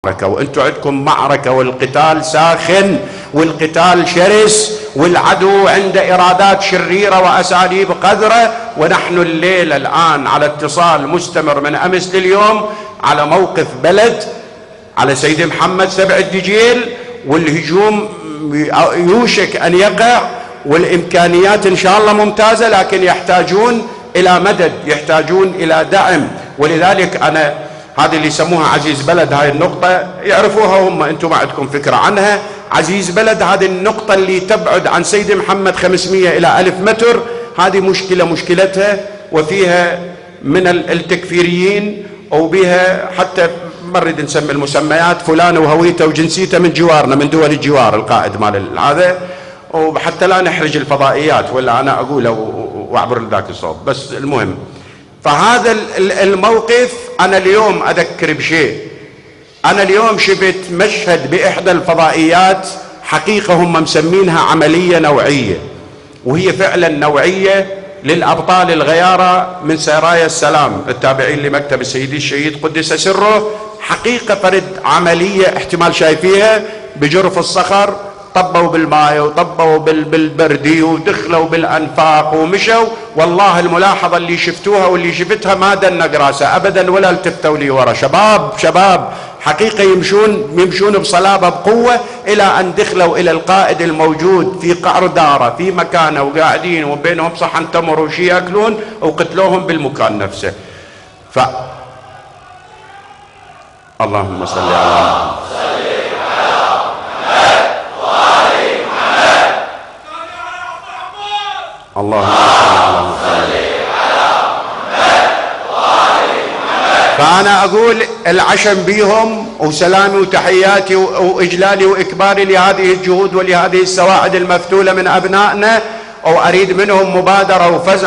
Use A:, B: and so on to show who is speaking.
A: المعركة، وانتم عندكم معركة والقتال ساخن والقتال شرس والعدو عنده إرادات شريرة وأساليب قذرة، ونحن الليلة الآن على اتصال مستمر من أمس لليوم على موقف بلد، على سيدي محمد سبع الدجيل، والهجوم يوشك أن يقع، والإمكانيات إن شاء الله ممتازة، لكن يحتاجون إلى مدد، يحتاجون إلى دعم. ولذلك أنا هذه اللي يسموها عزيز بلد، هاي النقطة يعرفوها هم، أنتم ما عندكم فكرة عنها. عزيز بلد هذه النقطة اللي تبعد عن سيدي محمد 500 إلى 1000 متر، هذه مشكلتها، وفيها من التكفيريين، وبها حتى ما نريد نسمي المسميات، فلان وهويته وجنسيته من جوارنا، من دول الجوار، القائد مال هذا، وحتى لا نحرج الفضائيات ولا أنا أقوله وأعبر لذاك الصوت. بس المهم، فهذا الموقف أنا اليوم أذكر بشيء. أنا اليوم شفت مشهد بإحدى الفضائيات، حقيقة هم مسمينها عملية نوعية، وهي فعلا نوعية للأبطال الغيارى من سرايا السلام التابعين لمكتب السيدي الشهيد قدس سره. حقيقة فرد عملية احتمال شايفيها بجرف الصخر، طبوا بالماء وطبوا بالبردي ودخلوا بالأنفاق ومشوا. والله الملاحظة اللي شفتوها واللي شفتها ما دنق راسه أبدا ولا التفتوا لي ورا. شباب حقيقة يمشون بصلابة بقوة، إلى أن دخلوا إلى القائد الموجود في قعر داره في مكانه، وقاعدين وبينهم صحن تمر وشي يأكلون، وقتلوهم بالمكان نفسه. اللهم صل على اللهم صل على محمد. فأنا أقول العشم بيهم، وسلامي وتحياتي وإجلالي وإكباري لهذه الجهود ولهذه السواعد المفتولة من أبنائنا، وأريد منهم مبادرة وفزع